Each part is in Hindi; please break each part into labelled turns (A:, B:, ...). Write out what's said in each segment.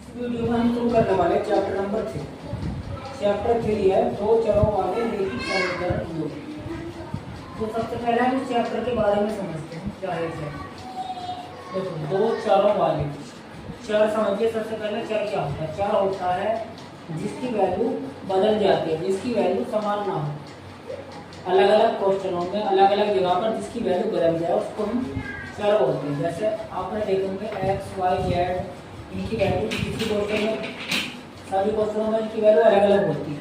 A: वीडियो में हम शुरू करने वाले चैप्टर नंबर 3। चैप्टर 3 है दो चरों वाले रैखिक समीकरण योग। तो सबसे पहले हम इस चैप्टर के बारे में समझते हैं क्या है चैप्टर। देखो दो चरों वाले चर समझिए। सबसे पहले चर क्या होता है? चर होता है जिसकी वैल्यू बदल जाती है, जिसकी वैल्यू समान ना हो। अलग अलग क्वेश्चनों में अलग अलग जगह पर जिसकी वैल्यू बदल जाए उसको हम चर बोलते हैं। जैसे आपने देखेंगे एक्स वाई जेड, इनकी वैल्यू किसी क्वेश्चन में सभी क्वेश्चनों में इनकी वैल्यू अलग अलग होती है।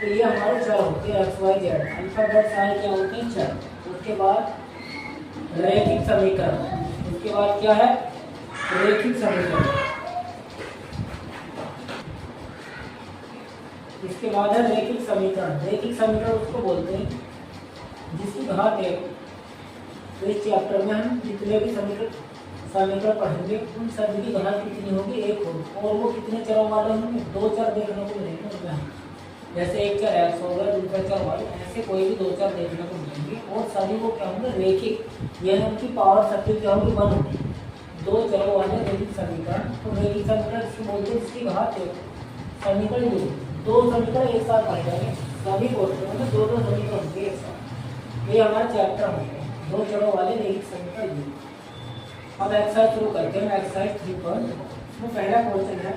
A: तो ये हमारे चर होते हैं एक्स वाई जेड। अल्फाबेट सारे क्या होते हैं? चर। उसके बाद रैखिक समीकरण। उसके बाद क्या है? रैखिक समीकरण। इसके बाद है रैखिक समीकरण। रैखिक समीकरण उसको बोलते हैं जिसकी घात एक। तो इस चैप्टर में हम जितने भी समीकरण पढ़ेंगे उन सभी की घात कितनी होगी? एक होगी। और वो कितने चरों वाले होंगे? दो चर देखने को मिलेंगे उनमें। जैसे एक चर एक्स होगा, दूसरा चर वाई, ऐसे कोई भी दो चर देखने को मिलेंगे और सभी वो क्या होंगे? रैखिक। यह उनकी पावर शक्ति क्या होगी? 1 होगी। दो चरों वाले रैखिक समीकरण। तो रैखिक समीकरण इसको बोलते हैं जिसकी घात एक। समीकरण दो समीकरण एक साथ पढ़ जाएंगे। सभी क्वेश्चनों में दो दो समीकरण होंगे एक साथ। ये हमारा चैप्टर होगा दो चरों वाले रैखिक समीकरण। अब एक्सरसाइज शुरू करते हैं। एक्सरसाइज 3 पर इसमें पहला क्वेश्चन है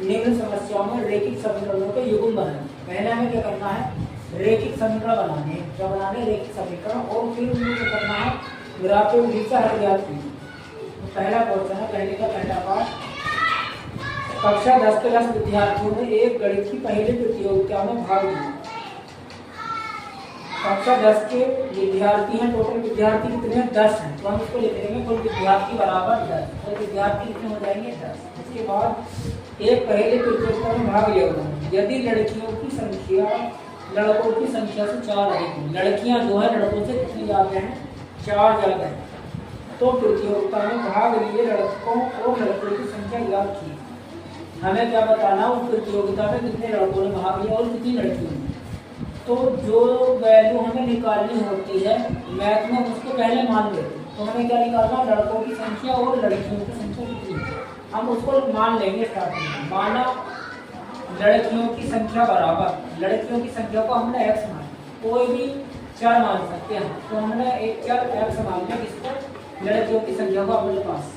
A: निम्न समस्याओं में रैखिक समीकरणों के युग्म बनाएं। पहले हमें क्या करना है? रैखिक समीकरण बनाने हैं। क्या बनाने? रैखिक समीकरण। और फिर उनको क्या करना है? ग्राफिक विधि से हल ज्ञात कीजिए। तो पहला क्वेश्चन है, पहले का पहला पार्ट। कक्षा 10 के 10 विद्यार्थियों ने एक गणित की पहली प्रतियोगिता में भाग लिया। कक्षा 10 के विद्यार्थी हैं। टोटल विद्यार्थी कितने हैं? 10 हैं। तो हम इसको लिख देंगे कुल विद्यार्थी बराबर 10। तो विद्यार्थी कितने हो जाएंगे? 10। उसके बाद एक पहले प्रतियोगिता में भाग लिया उन्होंने। यदि लड़कियों की संख्या लड़कों की संख्या से 4 अधिक है, लड़कियां 2 है, लड़कों से कितनी ज्यादा है? 4 ज्यादा है, तो प्रतियोगिता में भाग लिए लड़कों और लड़कों की संख्या ज्ञात की। हमें क्या बताना? उस प्रतियोगिता में कितने लड़कों ने भाग लिया और कितनी लड़कियों ने। तो जो वैल्यू हमें निकालनी होती है मैथ में उसको पहले मान लेते हैं। तो हमें क्या निकालना? लड़कों की संख्या और लड़कियों की संख्या कितनी है, हम उसको मान लेंगे स्टार्टिंग में। माना लड़कियों की संख्या बराबर, लड़कियों की संख्या को हमने x माना, कोई भी चर मान सकते हैं। तो हमने एक चर x मान लिया जिसको लड़कियों की संख्या को अपने पास।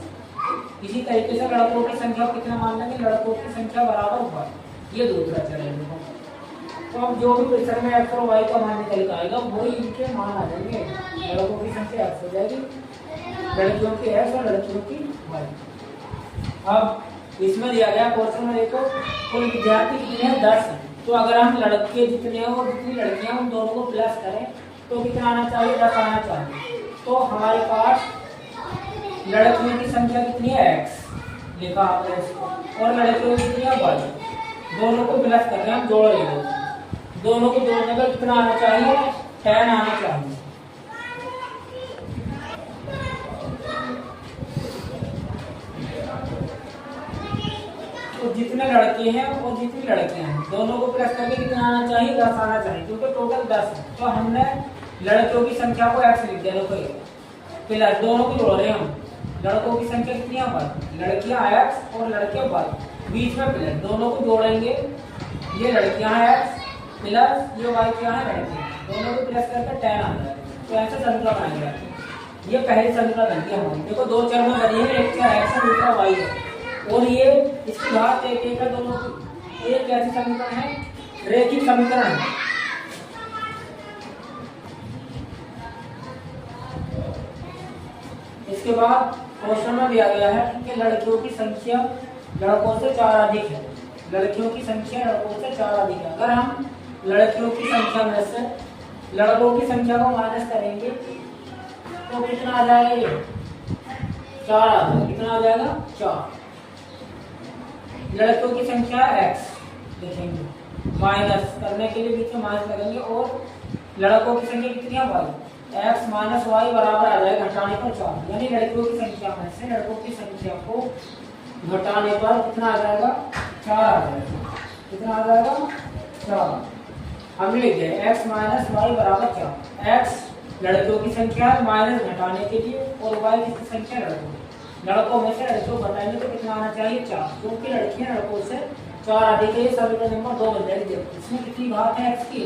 A: इसी तरीके से लड़कों की संख्या कितना मान लेंगे? लड़कों की संख्या बराबर 1। ये दूसरा चर है। तो अब जो भी क्वेश्चन में एक्स और वाई का मान निकल कर आएगा वही इनके मान आ जाएंगे। लड़कों की संख्या एक्स हो जाएगी, लड़कियों की एक्स और लड़कियों की वाई। अब इसमें दिया गया क्वेश्चन में देखो कुल विद्यार्थी कितने हैं? 10 हैं। तो अगर हम लड़के जितने हैं और जितनी लड़कियां उन दोनों को प्लस करें तो कितना आना चाहिए? 10 आना चाहिए। तो हमारे पास लड़कियों की संख्या कितनी है? एक्स लिखा आपने इसको, और लड़कियों की कितनी है? वाई। दोनों को प्लस कर रहे हैं, हम जोड़ रहे हैं। दोनों को जोड़ने पर कितना आना चाहिए? 10 आना चाहिए। तो जितने लड़के हैं और जितनी लड़कियां हैं दोनों को प्लस करके कितना आना चाहिए? 10 आना चाहिए, क्योंकि टोटल 10 है। तो हमने लड़कियों की संख्या को x लिख दिया। प्लस दोनों को जोड़ रहे हैं हम। लड़कों की संख्या कितनी है? 1। लड़कियां x और लड़के y, बीच में प्लस, दोनों को जोड़ेंगे। ये लड़कियां हैं x प्लस ये y क्या है? लड़कियां। दोनों को प्लस करके 10 आ जाएगा। तो ऐसे समीकरण आएंगे। ये पहली समीकरण बनती है हमारी। देखो दो चर में बनी है, एक चर x है दूसरा y है, और ये इसकी घात एक एक है दोनों की। एक कैसी समीकरण है? रैखिक समीकरण है। इसके बाद क्वेश्चन में दिया गया है कि लड़कियों की संख्या लड़कों से 4 अधिक है। लड़कियों की संख्या लड़कों से 4 अधिक है। अगर हम लड़कियों की संख्या में से लड़कों की संख्या को माइनस करेंगे तो कितना आ जाएगा? ये 4 आ जाएगा। कितना आ जाएगा? 4। लड़कों की संख्या x देखेंगे, माइनस करने के लिए बीच में माइनस लगेंगे, और लड़कों की संख्या कितनी है? y। x माइनस वाई बराबर आ जाएगा घटाने पर 4। यानी लड़कियों की संख्या में से लड़कों की संख्या को घटाने पर कितना आ जाएगा? 4 आ जाएगा। कितना आ जाएगा? 4। हम लिख गए x माइनस वाई बराबर 4। x लड़कियों की संख्या है, माइनस घटाने के लिए, और y की संख्या लड़कों। लड़कों में से लड़कियों को बताएंगे तो कितना आना चाहिए 4, क्योंकि लड़कियां लड़कों से 4 अधिक है, ये समीकरण नंबर 2 बन जाएगी। इसमें कितनी घात है x की,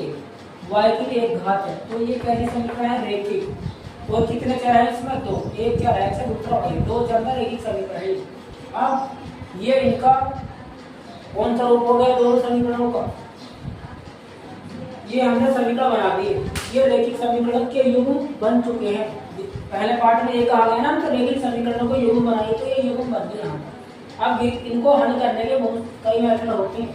A: y की 1 घात है, तो ये कैसे समीकरण है रेखिक। और कितने चर है इसमें 2, एक चर x है दूसरा y, 2 चर में रेखिक समीकरण है। अब ये इनका कौन सा रूप हो गया दोनों समीकरणों का, ये हमने समीकरण बना दिए, ये रेखिक समीकरण के युग्म बन चुके हैं। पहले पार्ट में एक आ गया ना, तो रेखिक समीकरणों को युग्म बनाइए, तो ये युग्म बन गए यहाँ। अब इनको हल करने के बहुत कई मेथड होते हैं,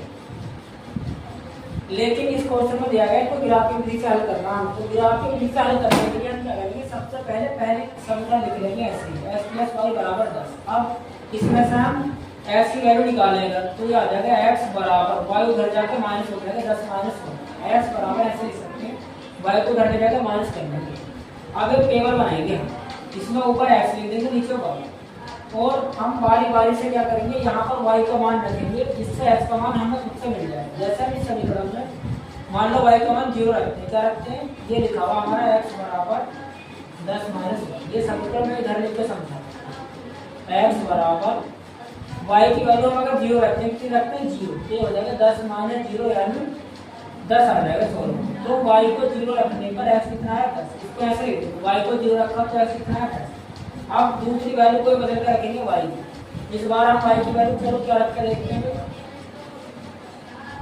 A: लेकिन इस क्वेश्चन में दिया गया है तो ग्राफ की विधि से हल करना। तो ग्राफ की विधि से हल करने के लिए हम क्या करेंगे, सबसे पहले समीकरण लिख लेंगे ऐसे, x प्लस वाई बराबर 10। अब इसमें से हम x की वैल्यू निकालेंगे तो ये आ जाएगा x बराबर y उधर जाके माइनस हो जाएगा 10 माइनस 1, x बराबर ऐसे लिख सकते हैं, y को उधर ले जाकर माइनस कर देंगे। अब एक टेबल बनाएंगे हम, इसमें ऊपर x लिख देंगे नीचे y, और हम बारी बारी से क्या करेंगे, यहाँ पर y का मान रखेंगे जिससे x का मान हमें खुद से मिल जाए। जैसे हम इस समीकरण में मान लो y का मान 0 रखते हैं, क्या रखते हैं, ये लिखा हुआ हमारा x बराबर 10 माइनस 1, ये समीकरण में इधर लिख के समझा, x बराबर y की वैल्यू हम अगर 0 रखते हैं, कितनी रखते हैं 0, ये हो जाएगा 10 माइनस 0 यानी 10 आ जाएगा 16। तो y को 0 रखने पर x कितना आया 10, इसको ऐसे लिख दो, y को 0 रखा तो x कितना आया 10। अब दूसरी वैल्यू को बदल कर रखेंगे y की, इस बार हम y की वैल्यू चलो क्या रख के देखते हैं,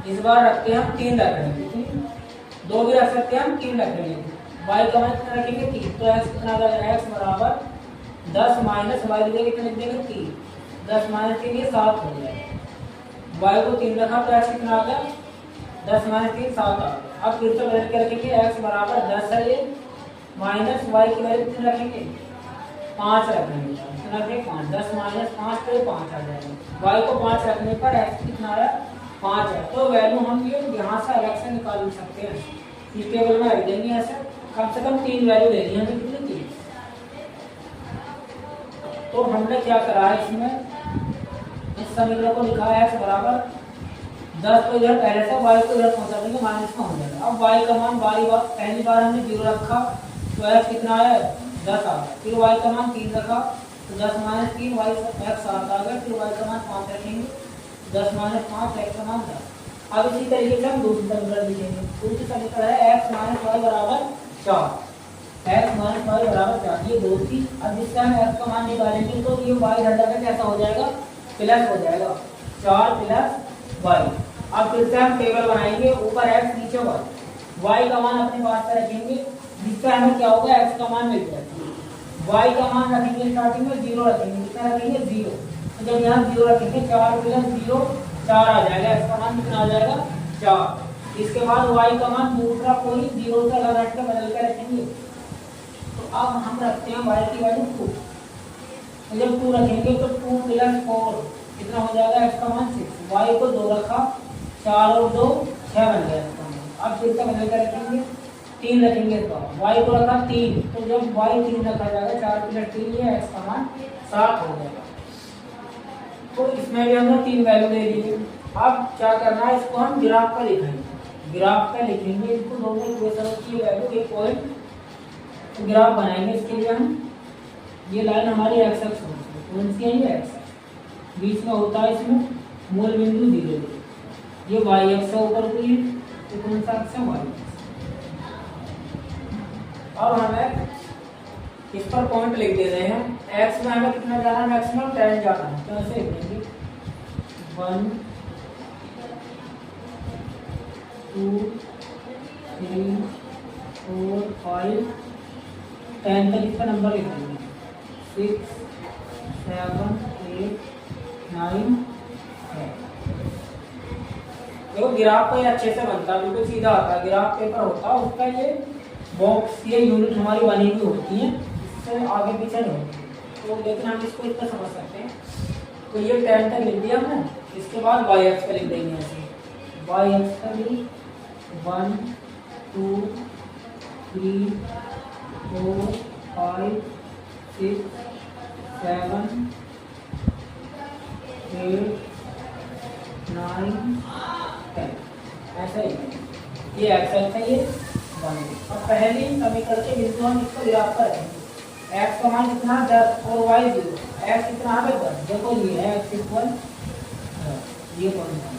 A: इस बार रखते हैं हम 3 रख रहे हैं, 2 भी रख सकते हैं हम, 3 रख रहे हैं, y का मान कितना रखेंगे 3, तो x कितना आ जाएगा, x बराबर 10 माइनस y लिखेंगे कितना लिख देंगे 3, 10 माइनस 3 ये 7 हो जाएगा, y को 3 रखा तो x कितना आ गया 10 माइनस 3 7 आ गया। अब फिर से बदल के रखेंगे, x बराबर 10 है ये, माइनस y की वैल्यू कितनी रखेंगे 5 रखेंगे, कितना रखेंगे 5, 10 माइनस 5 तो 5 आ जाएगा, y को 5 रखने पर x कितना आया 5 है। तो वैल्यू हम ये यहाँ से अलग से निकाल सकते हैं, इस टेबल में रख देंगे ऐसे, कम से कम 3 वैल्यू लेनी है हमें, कितनी 3। तो हमने क्या करा है, इसमें इस समीकरण को लिखा है x बराबर 10 को इधर पहले से y को इधर पहुंचा देंगे, माइनस में हो जाएगा। अब y का मान पहली बार हमने 0 रखा तो x कितना आया 10 आ गया, फिर y का मान 3 रखा तो 10 माइनस 3 y x 7 आ गया, फिर y का मान 5 रखेंगे 10 माइनस 5 x का मान 10। अब इसी तरीके से हम दूसरी समीकरण लिखेंगे, दूसरी समीकरण है x माइनस y बराबर 4, x माइनस y बराबर 4, ये दो थी। अब जिससे हम x का मान निकालेंगे तो ये y घटा के कैसा हो जाएगा प्लस हो जाएगा 4 प्लस y। अब फिर से हम टेबल बनाएंगे, ऊपर x नीचे y का मान अपने पास से रखेंगे, जिससे हमें क्या होगा x का मान मिल जाएगा। y का मान रखेंगे स्टार्टिंग में 0 रखेंगे, कितना रखेंगे 0, तो जब यहाँ 0 रखेंगे 4 प्लस 0 4 आ जाएगा, x का मान कितना आ जाएगा 4। इसके बाद y का मान दूसरा कोई 0 से अलग हट के बदल के रखेंगे, तो अब हम रखते हैं y की वैल्यू 2, तो जब 2 रखेंगे तो 2 प्लस 4 कितना हो जाएगा x का मान 6, y को 2 रखा 4 और 2 6 बन गया इसका मान। अब फिर से बदल कर रखेंगे 3 रखेंगे, तो y को रखा 3, तो जब y 3 रखा जाएगा 4 प्लस 3 ये x का मान 7 हो जाएगा। तो इसमें भी हमने 3 वैल्यू ले ली। अब क्या करना है, इसको हम ग्राफ पर लिखेंगे, ग्राफ पर लिखेंगे इसको, दोनों इक्वेशन की वैल्यू एक पॉइंट ग्राफ बनाएंगे। इसके लिए हम ये लाइन हमारी x अक्ष होती है, कौन सी है ये x, बीच में होता है इसमें मूल बिंदु 0, ये y अक्ष से ऊपर हुई है, तो कौन सा अक्ष है y। अब हमें इस पर पॉइंट लिख दे रहे हैं, x में हमें कितना जाना है, मैक्सिमम 10 जाना है, तो ऐसे लिखेंगे 1 2 3 4 5 10 तक इसका नंबर लिख देंगे, 6 7 8 9 10। देखो ग्राफ पे अच्छे से बनता है, बिल्कुल सीधा आता है, ग्राफ पेपर होता है उसका ये बॉक्स, ये यूनिट हमारी बनी हुई होती है, इससे आगे पीछे नहीं होती, तो लेकिन हम इसको इतना समझ सकते हैं। तो ये 10 तक लिख दिया हमने, इसके बाद y अक्ष पे लिख देंगे ऐसे, y अक्ष पे भी 1 2 3 4 5 6 7 8 9 10 ऐसा ही ये x अक्ष है, ये 1। अब पहली समीकरण के बिंदु हम इसको ग्राफ पर रखेंगे, x का मान कितना 10 और y 0, x कितना आ गया 10, देखो ये है x इक्वल ये पॉइंट है।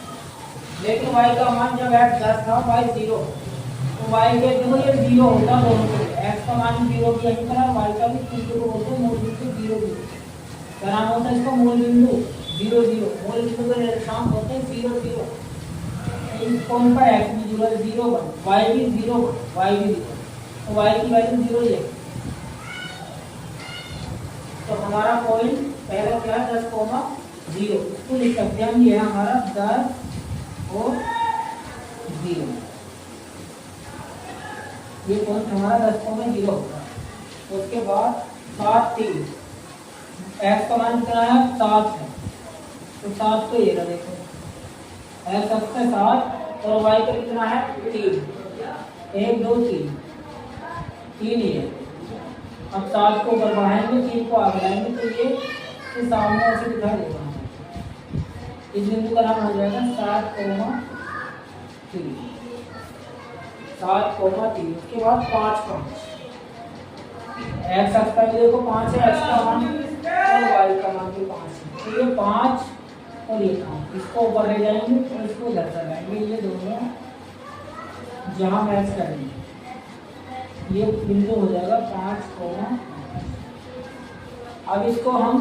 A: लेकिन y का मान जब x 10 था y 0, तो y के देखो ये 0 होता दोनों के, x का मान 0 की यहीं पर है, y का भी 0 को बोलते हैं मूल बिंदु 0 0, क्या नाम होता है इसका मूल बिंदु 0 0, मूल बिंदु के निर्देशांक होते हैं 0 0। इस पॉइंट पर x भी 0 0 1, y भी 0 1, y भी 0, तो y की वैल्यू 0 ही है। तो हमारा पॉइंट पहला क्या है 10 0, इसको लिख सकते हैं हम, ये हमारा 10 और 0, ये पॉइंट हमारा 10 0 होगा। उसके बाद 7 3, x का मान कितना है 7 है, तो 7 तो ये रहा देखो x अक्ष पे 7 और y का कितना है 3, 1 2 3 3 ही है। अब 7 को ऊपर बढ़ाएंगे 3 को आगे लाएंगे तो ये सामने ऐसे दिखाई देगा, इस बिंदु का नाम हो जाएगा 7 3, 7 3। उसके बाद 5 x अक्ष पर देखो 5 है, x का मान और y का मान भी 5 है, तो ये 5 और ये 5, इसको ऊपर ले जाएंगे और इसको इधर से लाएंगे, ये दोनों जहां मैच करेंगे ये बिंदु हो जाएगा 5 अब इसको हम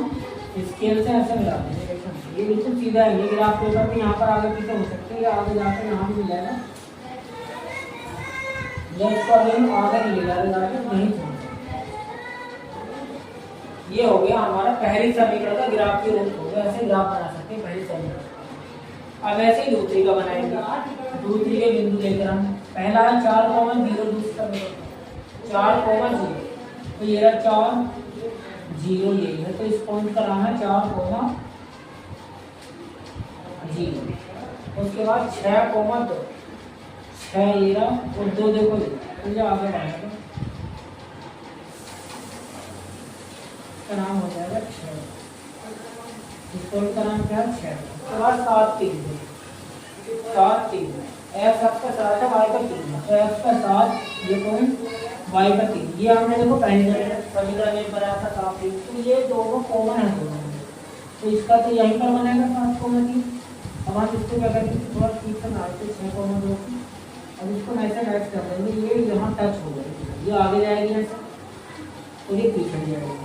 A: स्केल से ऐसे मिला देंगे, ये बिल्कुल सीधा है, ये ग्राफ पेपर में यहाँ पर आगे पीछे हो सकते हैं, आगे जाकर यहाँ भी मिल जाएगा, जब इसको अभी आगे नहीं ले जाके नहीं छोड़। ये हो गया हमारा पहली समीकरण का ग्राफ के रूप हो गया, ऐसे ग्राफ बना सकते हैं पहली समीकरण। अब ऐसे ही दूसरी का बनाएंगे, दूसरी के बिंदु लेकर हम पहला है 4 0, दूसरा 4 0, तो ये रहा 4 0 यही है, तो इस पॉइंट का नाम है 4 0। उसके बाद 6 2, 6 ये रहा और 2 देखो तो ये आगे बढ़ेगा, का नाम हो जाएगा 6, इस पॉइंट का नाम क्या है 6। उसके बाद 7 3, 7 3, x अक्ष का 7 है, y का 3 है, तो x का 7 ये पॉइंट y का 3, ये हमने देखो पहले समीकरण में बनाया था 7 3, तो ये दोनों कॉमन है दोनों में, तो इसका तो यहीं पर बनेगा 7 3। अब हम इसको क्या करेंगे थोड़ा ठीक से नापते 6 2, अब इसको ऐसे मैच कर देंगे, ये यहाँ टच हो जाएगी, ये आगे जाएगी ऐसे और ये पीछे जाएगी,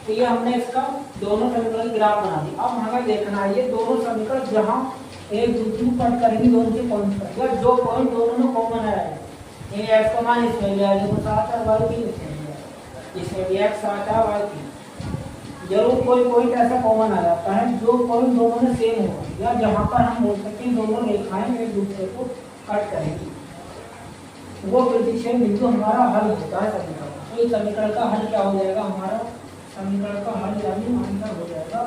A: तो ये हमने इसका दोनों समीकरण ग्राफ बना दिया। अब हमें देखना है ये दोनों समीकरण जहाँ एक दूसरे को कट करेंगे दोनों के पॉइंट पर, या जो पॉइंट दोनों में कॉमन है, ये x का मान इसमें लिया है, देखो 7 और y भी इसमें भी x 7 है y 3, जरूर कोई पॉइंट ऐसा कॉमन आ जाता है जो पॉइंट दोनों में सेम हो, या जहाँ पर हम बोल सकते हैं दोनों रेखाएं एक दूसरे को कट करेंगी, वो प्रतिच्छेद बिंदु हमारा हल होता है समीकरण। तो इस समीकरण का हल क्या हो जाएगा, हमारा समीकरण का हल यानी आंसर हो जाएगा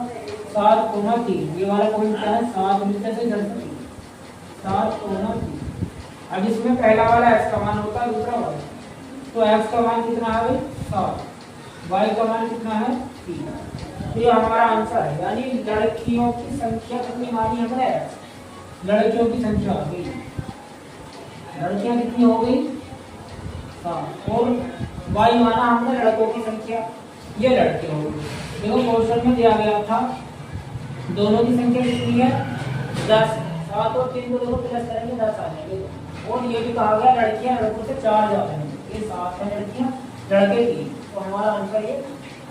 A: 7 3, ये वाला पॉइंट क्या है 7 मीटर से 7 3। अब इसमें पहला वाला x का मान होता है, दूसरा y, तो x का मान कितना है भाई 7, y का मान कितना है 3, तो ये हमारा आंसर है। यानी लड़कियों की संख्या कितनी मानी हमने, लड़कियों की संख्या हो गई, लड़कियां कितनी हो गई 7, और y माना हमने लड़कों की संख्या, ये लड़के हो गए। देखो क्वेश्चन में दिया गया था दोनों की संख्या कितनी है 10, 7 और 3 को देखो प्लस करेंगे 10 आ जाएंगे, और ये भी कहा गया लड़कियां लड़कों से 4 ज्यादा हैं, ये 7 है लड़कियां लड़के 3, तो हमारा आंसर ये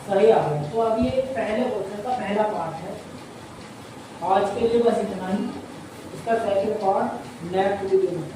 A: सही आ गया। तो अभी ये पहले क्वेश्चन का पहला पार्ट है, आज के लिए बस इतना ही, इसका सेकंड पार्ट नेक्स्ट वीडियो में।